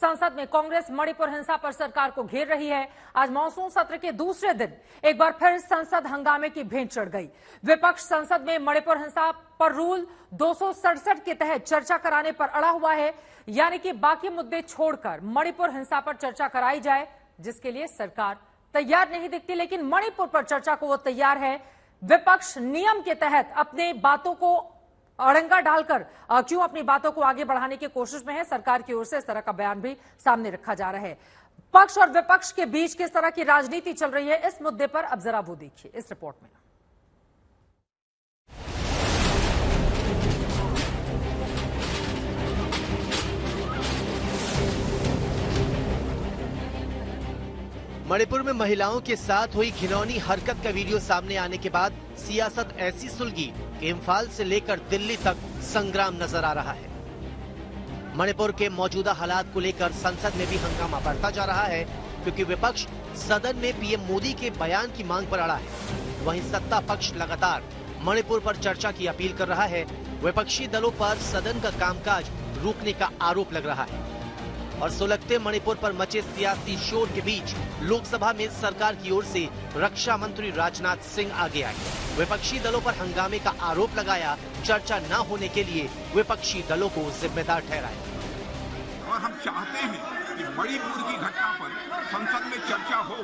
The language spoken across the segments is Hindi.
संसद में कांग्रेस मणिपुर हिंसा पर सरकार को घेर रही है। आज मॉनसून सत्र के दूसरे दिन एक बार फिर संसद हंगामे की भेंट चढ़ गई। विपक्ष संसद में मणिपुर हिंसा पर रूल 267 के तहत चर्चा कराने पर अड़ा हुआ है, यानी कि बाकी मुद्दे छोड़कर मणिपुर हिंसा पर चर्चा कराई जाए, जिसके लिए सरकार तैयार नहीं दिखती। लेकिन मणिपुर पर चर्चा को वो तैयार है। विपक्ष नियम के तहत अपने बातों को अड़ंगा डालकर क्यों अपनी बातों को आगे बढ़ाने की कोशिश में है। सरकार की ओर से इस तरह का बयान भी सामने रखा जा रहा है। पक्ष और विपक्ष के बीच किस तरह की राजनीति चल रही है, इस मुद्दे पर अब जरा वो देखिए इस रिपोर्ट में। मणिपुर में महिलाओं के साथ हुई घिनौनी हरकत का वीडियो सामने आने के बाद सियासत ऐसी सुलगी कि इम्फाल से लेकर दिल्ली तक संग्राम नजर आ रहा है। मणिपुर के मौजूदा हालात को लेकर संसद में भी हंगामा बढ़ता जा रहा है, क्योंकि विपक्ष सदन में पीएम मोदी के बयान की मांग पर अड़ा है। वहीं सत्ता पक्ष लगातार मणिपुर पर चर्चा की अपील कर रहा है। विपक्षी दलों पर सदन का कामकाज रोकने का आरोप लग रहा है और सुलगते मणिपुर पर मचे सियासी शोर के बीच लोकसभा में सरकार की ओर से रक्षा मंत्री राजनाथ सिंह आगे आए। विपक्षी दलों पर हंगामे का आरोप लगाया, चर्चा न होने के लिए विपक्षी दलों को जिम्मेदार ठहराया। और हम चाहते हैं कि मणिपुर की घटना पर संसद में चर्चा हो।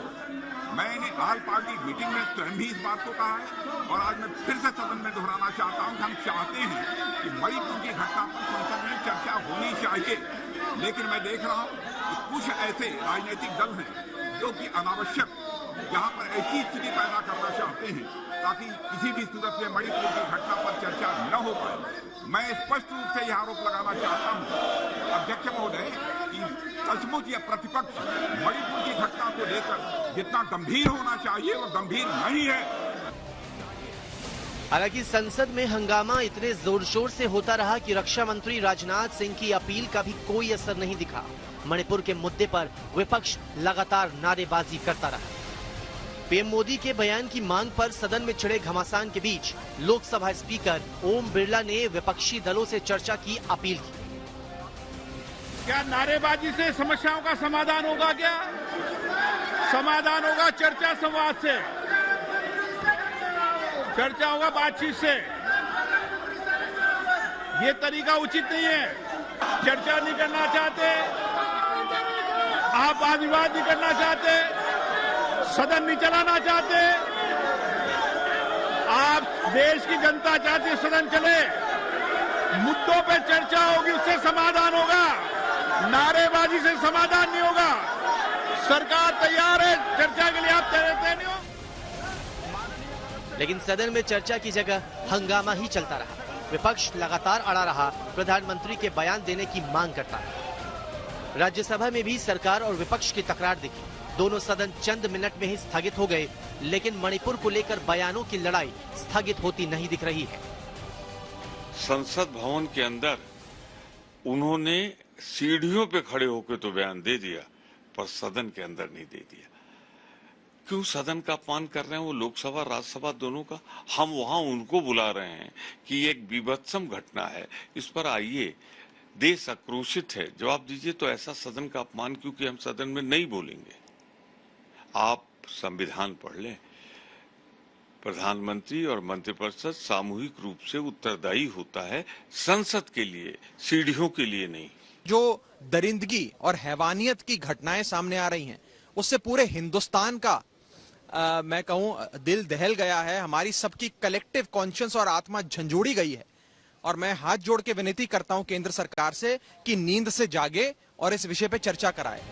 मैंने ऑल पार्टी मीटिंग में स्वयं भी इस बात को कहा है और आज मैं फिर से सदन में दोहराना चाहता हूं कि हम चाहते हैं कि मणिपुर की घटना पर संसद में चर्चा होनी चाहिए। लेकिन मैं देख रहा हूं कि कुछ ऐसे राजनीतिक दल हैं जो कि अनावश्यक यहाँ पर ऐसी स्थिति पैदा करना चाहते हैं ताकि किसी भी सूरत में मणिपुर की घटना पर चर्चा न हो पाए। मैं स्पष्ट रूप से यह आरोप लगाना चाहता हूं अध्यक्ष महोदय कि सचमुच यह प्रतिपक्ष मणिपुर की घटना को लेकर जितना गंभीर होना चाहिए वो गंभीर नहीं है। हालांकि संसद में हंगामा इतने जोर शोर से होता रहा कि रक्षा मंत्री राजनाथ सिंह की अपील का भी कोई असर नहीं दिखा। मणिपुर के मुद्दे पर विपक्ष लगातार नारेबाजी करता रहा। पीएम मोदी के बयान की मांग पर सदन में छिड़े घमासान के बीच लोकसभा स्पीकर ओम बिरला ने विपक्षी दलों से चर्चा की अपील की। क्या नारेबाजी से समस्याओं का समाधान होगा? क्या समाधान होगा? चर्चा संवाद से, चर्चा होगा बातचीत से। ये तरीका उचित नहीं है। चर्चा नहीं करना चाहते, आप वाद विवाद नहीं करना चाहते, सदन नहीं चलाना चाहते, आप देश की जनता चाहती है सदन चले, मुद्दों पे चर्चा होगी, उससे समाधान होगा। नारेबाजी से समाधान नहीं होगा। सरकार तैयार है चर्चा के लिए, आप तैयार नहीं हो। लेकिन सदन में चर्चा की जगह हंगामा ही चलता रहा। विपक्ष लगातार अड़ा रहा, प्रधानमंत्री के बयान देने की मांग करता रहा। राज्यसभा में भी सरकार और विपक्ष की तकरार दिखी। दोनों सदन चंद मिनट में ही स्थगित हो गए, लेकिन मणिपुर को लेकर बयानों की लड़ाई स्थगित होती नहीं दिख रही है। संसद भवन के अंदर उन्होंने सीढ़ियों पे खड़े होकर तो बयान दे दिया, पर सदन के अंदर नहीं दे दिया। क्यों सदन का अपमान कर रहे हैं वो लोकसभा राज्यसभा दोनों का? हम वहां उनको बुला रहे हैं कि एक बीभत्सम घटना है, इस पर आइए, देश आक्रोशित है, जवाब दीजिए। तो ऐसा सदन का अपमान क्योंकि हम सदन में नहीं बोलेंगे। आप संविधान पढ़ लें। प्रधानमंत्री और मंत्रिपरिषद सामूहिक रूप से उत्तरदायी होता है संसद के लिए, सीढ़ियों के लिए नहीं। जो दरिंदगी और हैवानियत की घटनाएं सामने आ रही हैं, उससे पूरे हिंदुस्तान का मैं कहूं दिल दहल गया है। हमारी सबकी कलेक्टिव कॉन्शियस और आत्मा झंझोड़ी गई है। और मैं हाथ जोड़ के विनती करता हूं केंद्र सरकार से कि नींद से जागे और इस विषय पे चर्चा कराए।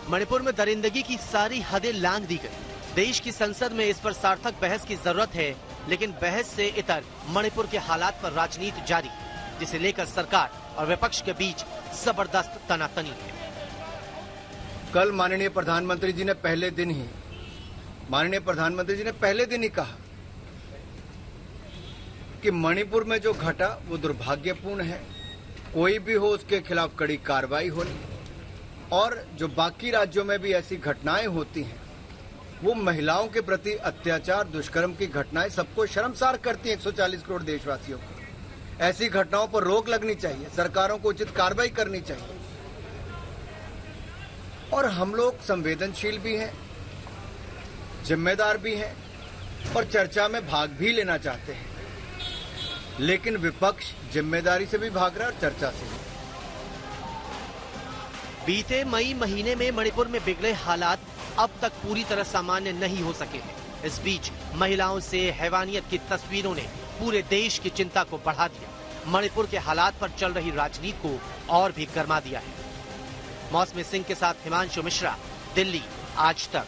मणिपुर में दरिंदगी की सारी हदें लांघ दी गई। देश की संसद में इस पर सार्थक बहस की जरूरत है, लेकिन बहस से इतर मणिपुर के हालात पर राजनीति जारी, जिसे लेकर सरकार और विपक्ष के बीच जबरदस्त तनातनी है। कल माननीय प्रधानमंत्री जी ने पहले दिन ही कहा कि मणिपुर में जो घटा वो दुर्भाग्यपूर्ण है, कोई भी हो उसके खिलाफ कड़ी कार्रवाई होनी, और जो बाकी राज्यों में भी ऐसी घटनाएं होती हैं वो महिलाओं के प्रति अत्याचार, दुष्कर्म की घटनाएं सबको शर्मसार करती हैं। 140 करोड़ देशवासियों को ऐसी घटनाओं पर रोक लगनी चाहिए, सरकारों को उचित कार्रवाई करनी चाहिए। और हम लोग संवेदनशील भी हैं, जिम्मेदार भी हैं और चर्चा में भाग भी लेना चाहते हैं, लेकिन विपक्ष जिम्मेदारी से भी भाग रहा है और चर्चा से भी। बीते मई महीने में मणिपुर में बिगड़े हालात अब तक पूरी तरह सामान्य नहीं हो सके हैं। इस बीच महिलाओं से हैवानियत की तस्वीरों ने पूरे देश की चिंता को बढ़ा दिया। मणिपुर के हालात पर चल रही राजनीति को और भी गर्मा दिया है। मौसमी सिंह के साथ हिमांशु मिश्रा, दिल्ली, आज तक।